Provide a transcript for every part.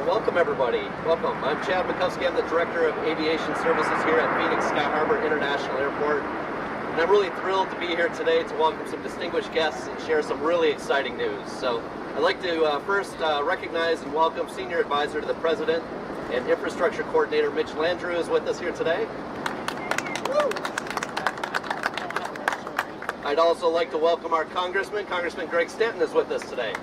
Welcome everybody. Welcome. I'm Chad Mikowski. I'm the Director of Aviation Services here at Phoenix Sky Harbor International Airport. And I'm really thrilled to be here today to welcome some distinguished guests and share some really exciting news. So I'd like to first recognize and welcome Senior Advisor to the President and Infrastructure Coordinator Mitch Landrieu is with us here today. I'd also like to welcome our Congressman Greg Stanton is with us today.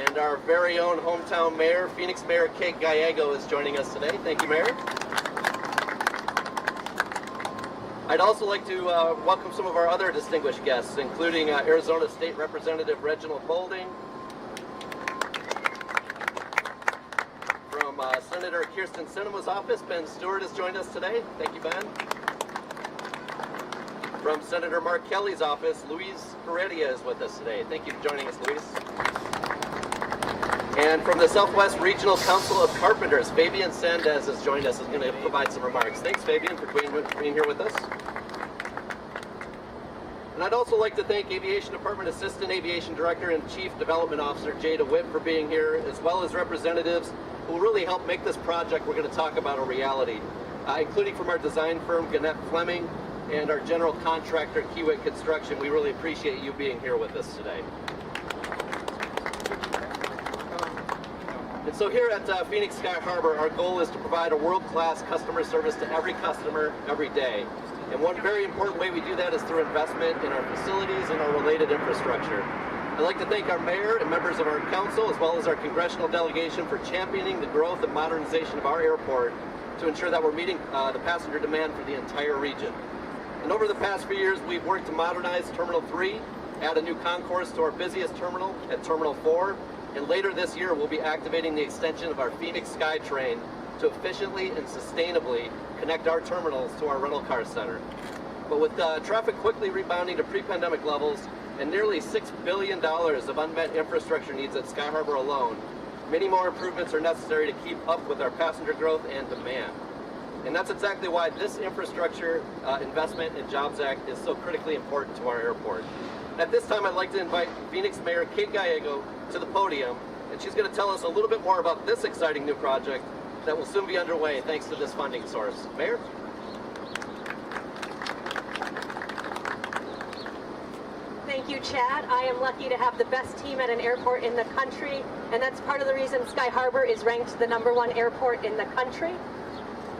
And our very own hometown mayor, Phoenix Mayor Kate Gallego is joining us today. Thank you, Mayor. I'd also like to welcome some of our other distinguished guests, including Arizona State Representative Reginald Boulding, from Senator Kirsten Sinema's office, Ben Stewart has joined us today. Thank you, Ben. From Senator Mark Kelly's office, Luis Heredia is with us today. Thank you for joining us, Luis. And from the Southwest Regional Council of Carpenters, Fabian Sandez has joined us, is going to provide some remarks. Thanks, Fabian, for being here with us. And I'd also like to thank Aviation Department Assistant Aviation Director and Chief Development Officer Jay DeWitt for being here, as well as representatives who really helped make this project we're going to talk about a reality, including from our design firm, Gannett Fleming, and our general contractor, Kiewit Construction. We really appreciate you being here with us today. And so here at Phoenix Sky Harbor, our goal is to provide a world-class customer service to every customer every day. And one very important way we do that is through investment in our facilities and our related infrastructure. I'd like to thank our mayor and members of our council, as well as our congressional delegation, for championing the growth and modernization of our airport to ensure that we're meeting the passenger demand for the entire region. And over the past few years, we've worked to modernize Terminal 3, add a new concourse to our busiest terminal at Terminal 4, and later this year we'll be activating the extension of our Phoenix SkyTrain to efficiently and sustainably connect our terminals to our rental car center. But with traffic quickly rebounding to pre-pandemic levels and nearly $6 billion of unmet infrastructure needs at Sky Harbor alone, many more improvements are necessary to keep up with our passenger growth and demand. And that's exactly why this Infrastructure Investment and Jobs Act is so critically important to our airport. At this time, I'd like to invite Phoenix Mayor Kate Gallego to the podium, and she's going to tell us a little bit more about this exciting new project that will soon be underway thanks to this funding source. Mayor? Thank you, Chad. I am lucky to have the best team at an airport in the country, and that's part of the reason Sky Harbor is ranked the #1 airport in the country.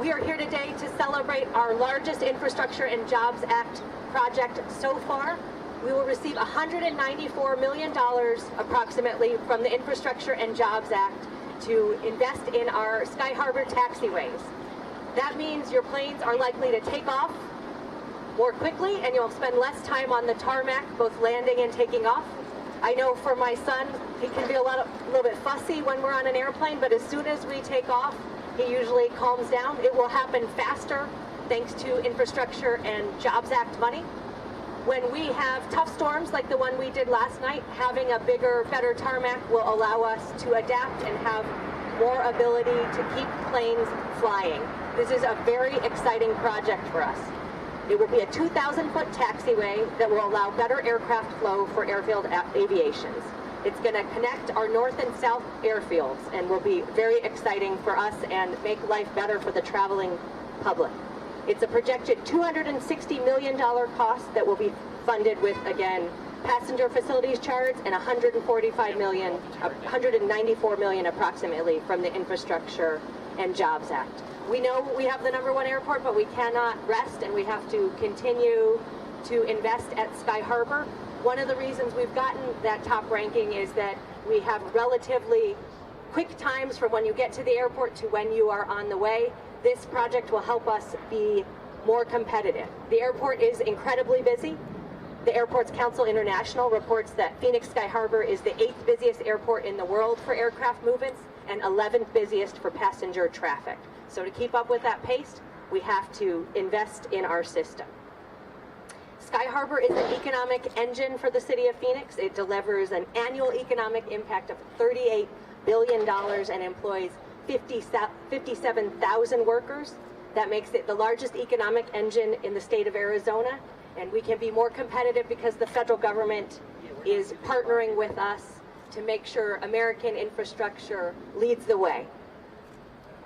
We are here today to celebrate our largest Infrastructure and Jobs Act project so far. We will receive $194 million approximately from the Infrastructure and Jobs Act to invest in our Sky Harbor taxiways. That means your planes are likely to take off more quickly and you'll spend less time on the tarmac, both landing and taking off. I know for my son, he can be a little bit fussy when we're on an airplane, but as soon as we take off, he usually calms down. It will happen faster thanks to Infrastructure and Jobs Act money. When we have tough storms like the one we did last night, having a bigger, better tarmac will allow us to adapt and have more ability to keep planes flying. This is a very exciting project for us. It will be a 2,000-foot taxiway that will allow better aircraft flow for airfield aviations. It's going to connect our north and south airfields and will be very exciting for us and make life better for the traveling public. It's a projected $260 million cost that will be funded with, again, passenger facilities charge and $194 million approximately from the Infrastructure and Jobs Act. We know we have the #1 airport, but we cannot rest and we have to continue to invest at Sky Harbor. One of the reasons we've gotten that top ranking is that we have relatively quick times from when you get to the airport to when you are on the way. This project will help us be more competitive. The airport is incredibly busy. The Airports Council International reports that Phoenix Sky Harbor is the 8th busiest airport in the world for aircraft movements and 11th busiest for passenger traffic. So to keep up with that pace, we have to invest in our system. Sky Harbor is an economic engine for the city of Phoenix. It delivers an annual economic impact of $38 billion and employs 57,000 workers. That makes it the largest economic engine in the state of Arizona, and we can be more competitive because the federal government is partnering with us to make sure American infrastructure leads the way.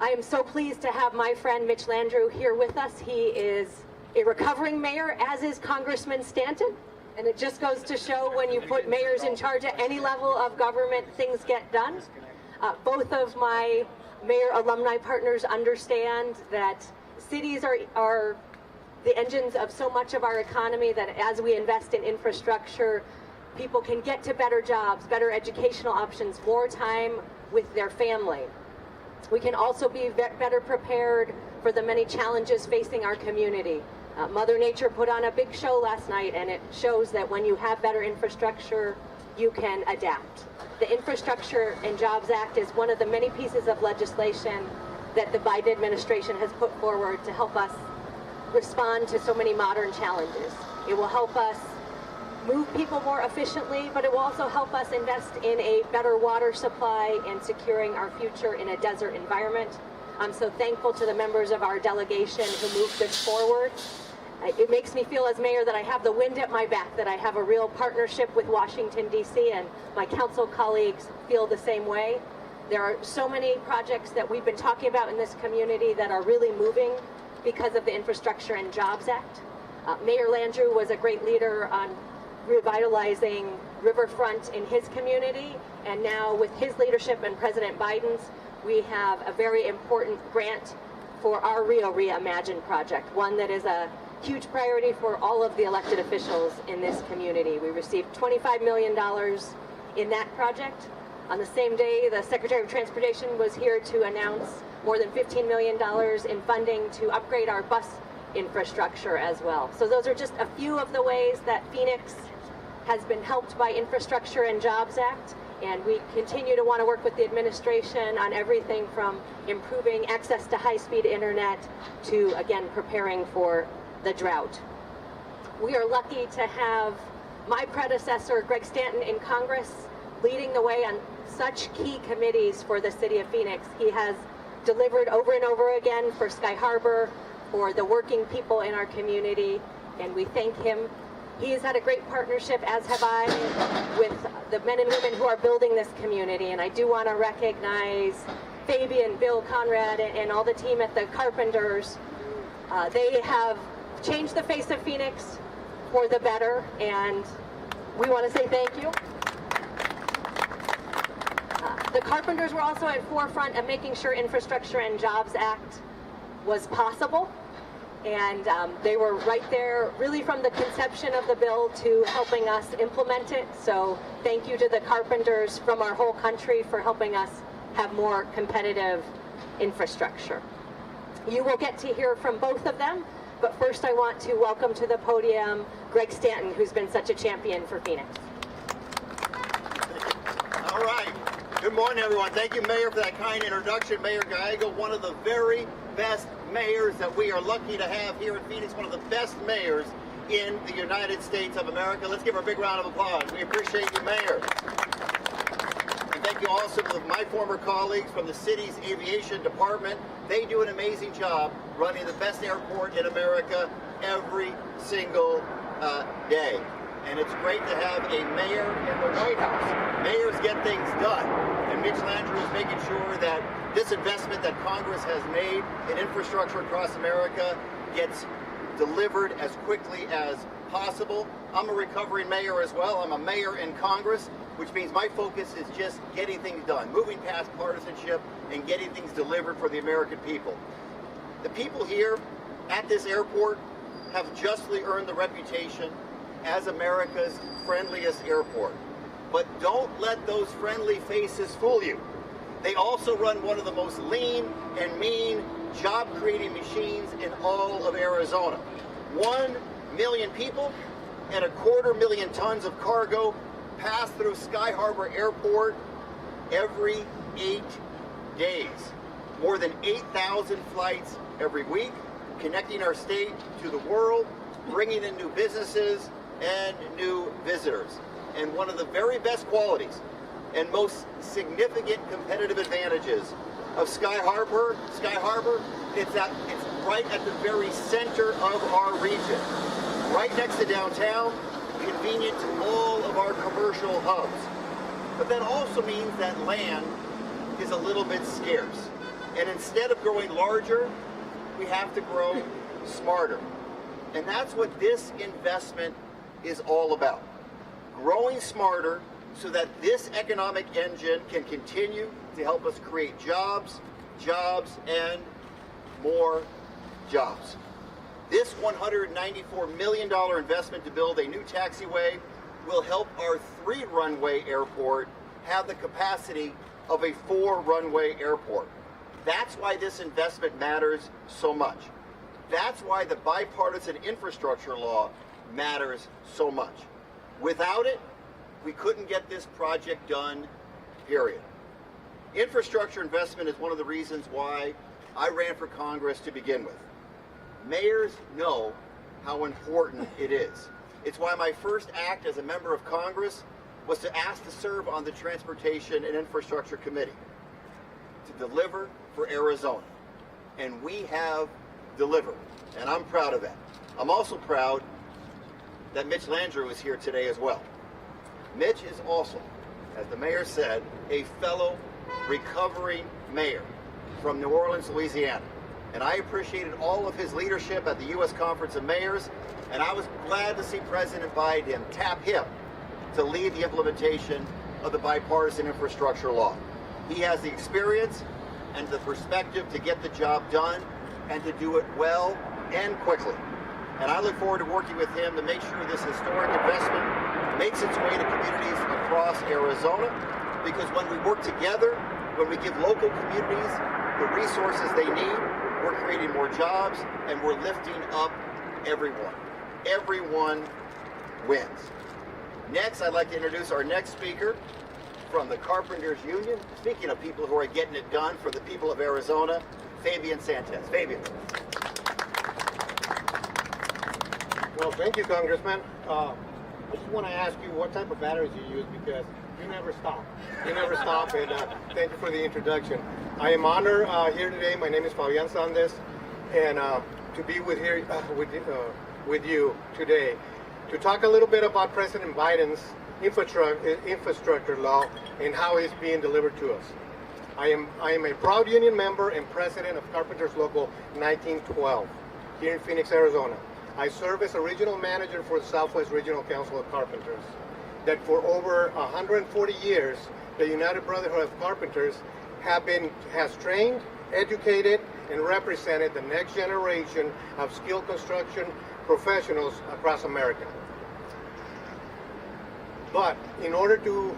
I am so pleased to have my friend Mitch Landrieu here with us. He is a recovering mayor, as is Congressman Stanton, and it just goes to show when you put mayors in charge at any level of government, things get done. Both of my mayor alumni partners understand that cities are the engines of so much of our economy, that as we invest in infrastructure, people can get to better jobs, better educational options, more time with their family. We can also be better prepared for the many challenges facing our community. Mother Nature put on a big show last night, and it shows that when you have better infrastructure, you can adapt. The Infrastructure and Jobs Act is one of the many pieces of legislation that the Biden administration has put forward to help us respond to so many modern challenges. It will help us move people more efficiently, but it will also help us invest in a better water supply and securing our future in a desert environment. I'm so thankful to the members of our delegation who moved this forward. It makes me feel as mayor that I have the wind at my back, that I have a real partnership with Washington, D.C., and my council colleagues feel the same way. There are so many projects that we've been talking about in this community that are really moving because of the Infrastructure and Jobs Act. Mayor Landrieu was a great leader on revitalizing riverfront in his community, and now with his leadership and President Biden's, we have a very important grant for our Rio Reimagine project, one that is a huge priority for all of the elected officials in this community. We received $25 million in that project. On the same day, the Secretary of Transportation was here to announce more than $15 million in funding to upgrade our bus infrastructure as well. So those are just a few of the ways that Phoenix has been helped by Infrastructure and Jobs Act, and we continue to want to work with the administration on everything from improving access to high-speed internet to, again, preparing for the drought. We are lucky to have my predecessor, Greg Stanton, in Congress leading the way on such key committees for the city of Phoenix. He has delivered over and over again for Sky Harbor, for the working people in our community, and we thank him. He has had a great partnership, as have I, with the men and women who are building this community, and I do want to recognize Fabian, Bill, Conrad, and all the team at the Carpenters. They have changed the face of Phoenix for the better, and we want to say thank you. The Carpenters were also at forefront of making sure Infrastructure and Jobs Act was possible, and they were right there really from the conception of the bill to helping us implement it. So thank you to the Carpenters from our whole country for helping us have more competitive infrastructure. You will get to hear from both of them, but first I want to welcome to the podium Greg Stanton, who's been such a champion for Phoenix. All right. Good morning, everyone. Thank you, Mayor, for that kind introduction. Mayor Gallego, one of the very best mayors that we are lucky to have here in Phoenix, one of the best mayors in the United States of America. Let's give her a big round of applause. We appreciate you, Mayor. And thank you also to my former colleagues from the city's aviation department. They do an amazing job running the best airport in America every single day. And it's great to have a mayor in the White House. Mayors get things done. And Mitch Landrieu is making sure that this investment that Congress has made in infrastructure across America gets delivered as quickly as possible. I'm a recovering mayor as well. I'm a mayor in Congress, which means my focus is just getting things done, moving past partisanship and getting things delivered for the American people. The people here at this airport have justly earned the reputation as America's friendliest airport. But don't let those friendly faces fool you. They also run one of the most lean and mean job-creating machines in all of Arizona. 1 million people and 250,000 tons of cargo pass through Sky Harbor Airport every 8 days. More than 8,000 flights every week, connecting our state to the world, bringing in new businesses and new visitors. And one of the very best qualities and most significant competitive advantages of Sky Harbor, it's right at the very center of our region, right next to downtown, convenient to all of our commercial hubs. But that also means that land is a little bit scarce. And instead of growing larger, we have to grow smarter. And that's what this investment is all about. Growing smarter so that this economic engine can continue to help us create jobs, and more jobs. This $194 million investment to build a new taxiway will help our 3-runway airport have the capacity of a 4-runway airport. That's why this investment matters so much. That's why the Bipartisan Infrastructure Law matters so much. Without it, we couldn't get this project done, period. Infrastructure investment is one of the reasons why I ran for Congress to begin with. Mayors know how important it is. It's why my first act as a member of Congress was to ask to serve on the Transportation and Infrastructure Committee to deliver for Arizona. And we have delivered, and I'm proud of that. I'm also proud that Mitch Landrieu is here today as well. Mitch is also, as the mayor said, a fellow recovering mayor from New Orleans, Louisiana. and I appreciated all of his leadership at the U.S. Conference of Mayors, and I was glad to see President Biden tap him to lead the implementation of the Bipartisan Infrastructure Law. He has the experience and the perspective to get the job done and to do it well and quickly. And I look forward to working with him to make sure this historic investment makes its way to communities across Arizona, because when we work together, when we give local communities the resources they need, we're creating more jobs and we're lifting up everyone. Everyone wins. Next, I'd like to introduce our next speaker from the Carpenters Union. Speaking of people who are getting it done for the people of Arizona, Fabian Sanchez. Fabian. Well, thank you, Congressman. I just want to ask you what type of batteries you use, because you never stop. You never stop, and thank you for the introduction. I am honored here today. My name is Fabian Sanchez, and to be with you today to talk a little bit about President Biden's infrastructure law and how it's being delivered to us. I am a proud union member and president of Carpenters Local 1912 here in Phoenix, Arizona. I serve as a regional manager for the Southwest Regional Council of Carpenters, that for over 140 years, the United Brotherhood of Carpenters has trained, educated, and represented the next generation of skilled construction professionals across America. But in order to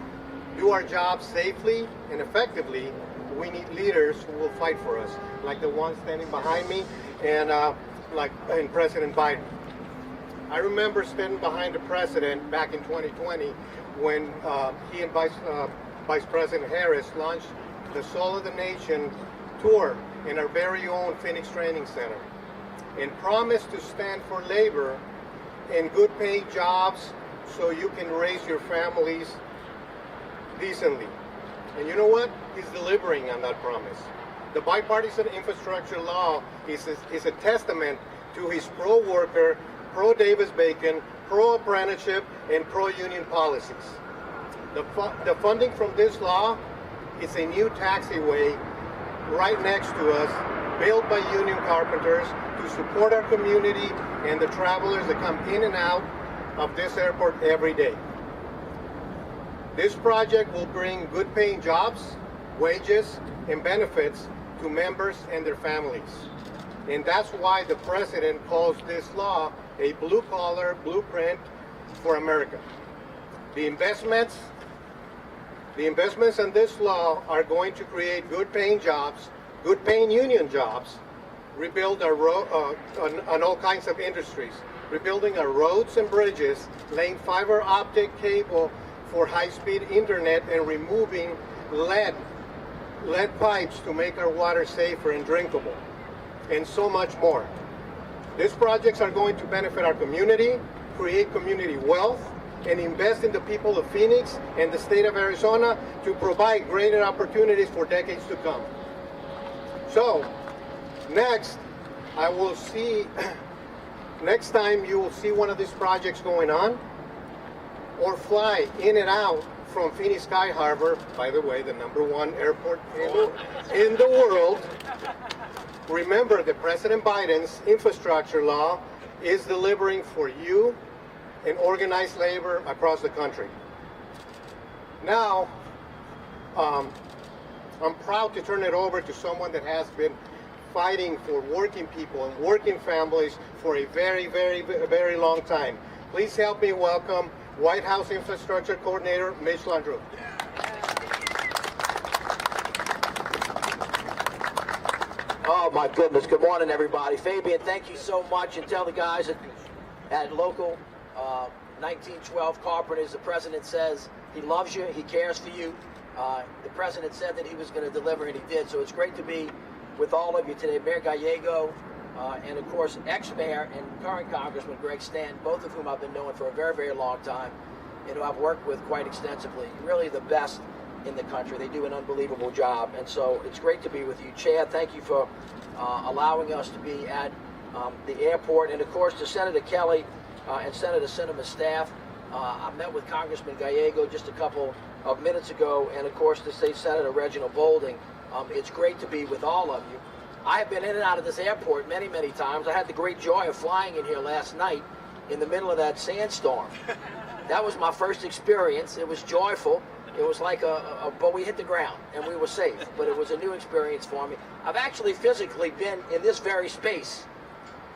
do our job safely and effectively, we need leaders who will fight for us, like the one standing behind me, and and President Biden. I remember standing behind the president back in 2020 when he and Vice President Harris launched the Soul of the Nation tour in our very own Phoenix Training Center, and promised to stand for labor and good paying jobs so you can raise your families decently. And you know what? He's delivering on that promise. The Bipartisan Infrastructure Law is a testament to his pro-worker, pro-Davis-Bacon, pro-apprenticeship, and pro-union policies. The funding from this law is a new taxiway right next to us, built by union carpenters to support our community and the travelers that come in and out of this airport every day. This project will bring good paying jobs, wages, and benefits to members and their families. And that's why the president calls this law a blue-collar blueprint for America. The investments in this law are going to create good paying jobs, good paying union jobs, rebuild our on all kinds of industries, rebuilding our roads and bridges, laying fiber optic cable for high-speed internet, and removing lead pipes to make our water safer and drinkable, and so much more. These projects are going to benefit our community, create community wealth, and invest in the people of Phoenix and the state of Arizona to provide greater opportunities for decades to come. So, next time you will see one of these projects going on, or fly in and out from Phoenix Sky Harbor, by the way, the #1 airport in the world, remember that President Biden's infrastructure law is delivering for you and organized labor across the country. Now, I'm proud to turn it over to someone that has been fighting for working people and working families for a very, very, very long time. Please help me welcome White House Infrastructure Coordinator Mitch Landrieu. Oh my goodness, good morning everybody. Fabian, thank you so much, and tell the guys at Local 1912 Carpenters, the president says he loves you, he cares for you. The president said that he was going to deliver, and he did, so it's great to be with all of you today. Mayor Gallego, and of course ex-mayor and current Congressman Greg Stanton, both of whom I've been knowing for a very, very long time, and who I've worked with quite extensively. Really the best in the country. They do an unbelievable job, and so it's great to be with you. Chad, thank you for allowing us to be at the airport, and of course to Senator Kelly and Senator Sinema's staff. I met with Congressman Gallego just a couple of minutes ago, and of course to State Senator Reginald Boulding. It's great to be with all of you. I have been in and out of this airport many, many times. I had the great joy of flying in here last night in the middle of that sandstorm. That was my first experience. It was joyful. It was like but we hit the ground and we were safe, but it was a new experience for me. I've actually physically been in this very space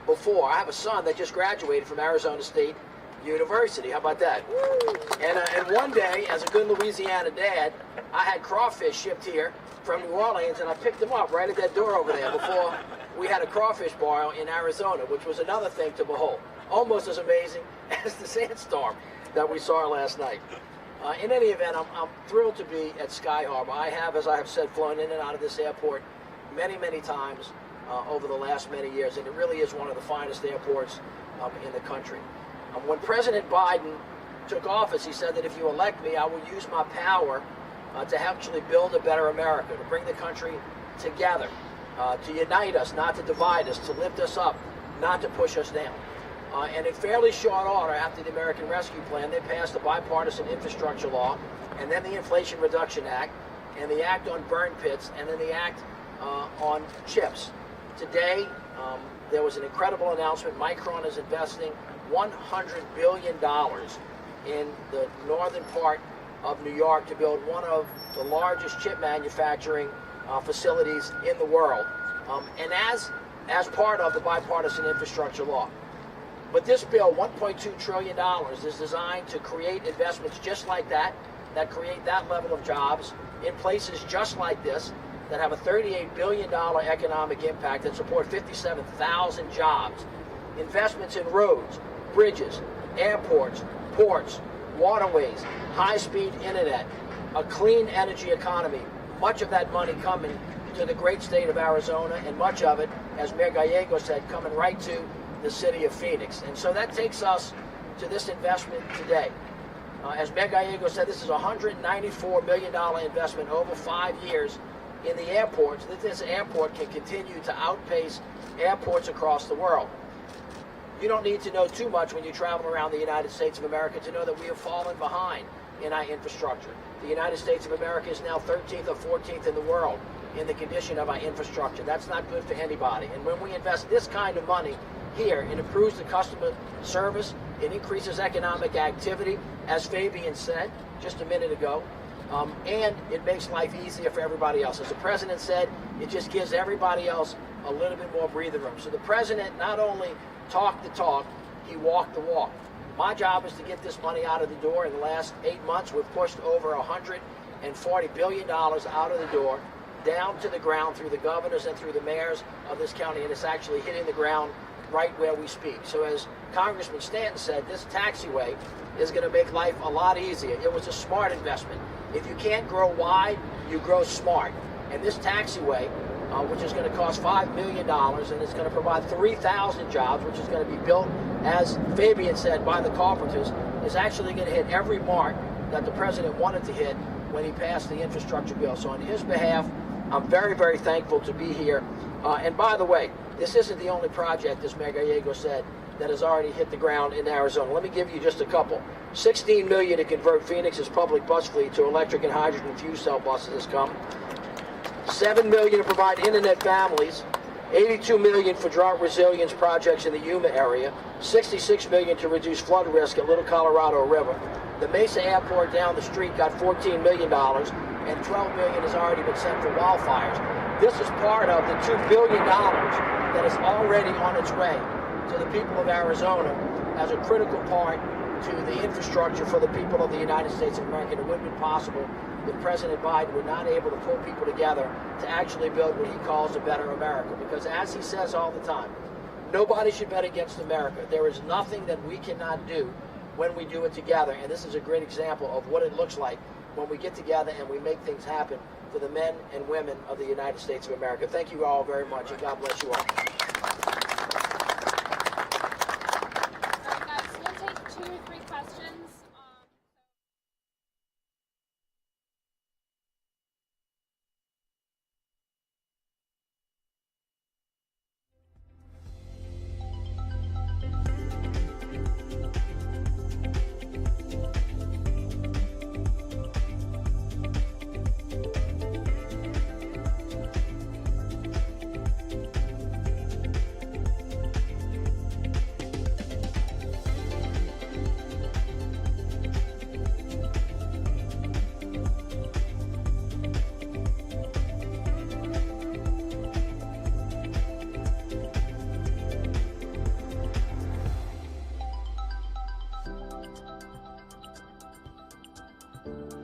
before. I have a son that just graduated from Arizona State University. How about that? And one day, as a good Louisiana dad, I had crawfish shipped here from New Orleans, and I picked them up right at that door over there before we had a crawfish bar in Arizona, which was another thing to behold. Almost as amazing as the sandstorm that we saw last night. In any event, I'm thrilled to be at Sky Harbor. I have, as I have said, flown in and out of this airport many, many times over the last many years, and it really is one of the finest airports in the country. When President Biden took office, he said that if you elect me, I will use my power to actually build a better America, to bring the country together, to unite us, not to divide us, to lift us up, not to push us down. And in fairly short order, after the American Rescue Plan, they passed the Bipartisan Infrastructure Law, and then the Inflation Reduction Act, and the Act on Burn Pits, and then the Act on Chips. Today, there was an incredible announcement. Micron is investing $100 billion in the northern part of New York to build one of the largest chip manufacturing facilities in the world, and as part of the Bipartisan Infrastructure Law. But this bill, $1.2 trillion, is designed to create investments just like that create that level of jobs in places just like this, that have a $38 billion economic impact, that support 57,000 jobs. Investments in roads, bridges, airports, ports, waterways, high-speed internet, a clean energy economy. Much of that money coming to the great state of Arizona, and much of it, as Mayor Gallego said, coming right to the city of Phoenix. And so that takes us to this investment today. As Mayor Gallego said, this is a $194 million investment over 5 years in the airports, that this airport can continue to outpace airports across the world. You don't need to know too much when you travel around the United States of America to know that we have fallen behind in our infrastructure. The United States of America is now 13th or 14th in the world in the condition of our infrastructure. That's not good for anybody. And when we invest this kind of money here, it improves the customer service, it increases economic activity, as Fabian said just a minute ago, and it makes life easier for everybody else. As the president said, it just gives everybody else a little bit more breathing room. So the president not only talked the talk, he walked the walk. My job is to get this money out of the door. In the last 8 months, we've pushed over $140 billion out of the door, down to the ground through the governors and through the mayors of this county, and it's actually hitting the ground right where we speak. So as Congressman Stanton said, this taxiway is going to make life a lot easier. It was a smart investment. If you can't grow wide, you grow smart. And this taxiway, which is going to cost $5 million, and it's going to provide 3,000 jobs, which is going to be built, as Fabian said, by the carpenters, is actually going to hit every mark that the president wanted to hit when he passed the infrastructure bill. So on his behalf, I'm very, very thankful to be here. And by the way, this isn't the only project, as Mayor Gallego said, that has already hit the ground in Arizona. Let me give you just a couple. $16 million to convert Phoenix's public bus fleet to electric and hydrogen fuel cell buses has come. $7 million to provide internet families. $82 million for drought resilience projects in the Yuma area. $66 million to reduce flood risk at Little Colorado River. The Mesa Airport down the street got $14 million, and $12 million has already been sent for wildfires. This is part of the $2 billion that is already on its way to the people of Arizona as a critical part to the infrastructure for the people of the United States of America. It wouldn't have been possible if President Biden were not able to pull people together to actually build what he calls a better America. Because as he says all the time, nobody should bet against America. There is nothing that we cannot do when we do it together. And this is a great example of what it looks like when we get together and we make things happen for the men and women of the United States of America. Thank you all very much, and God bless you all. Thank you.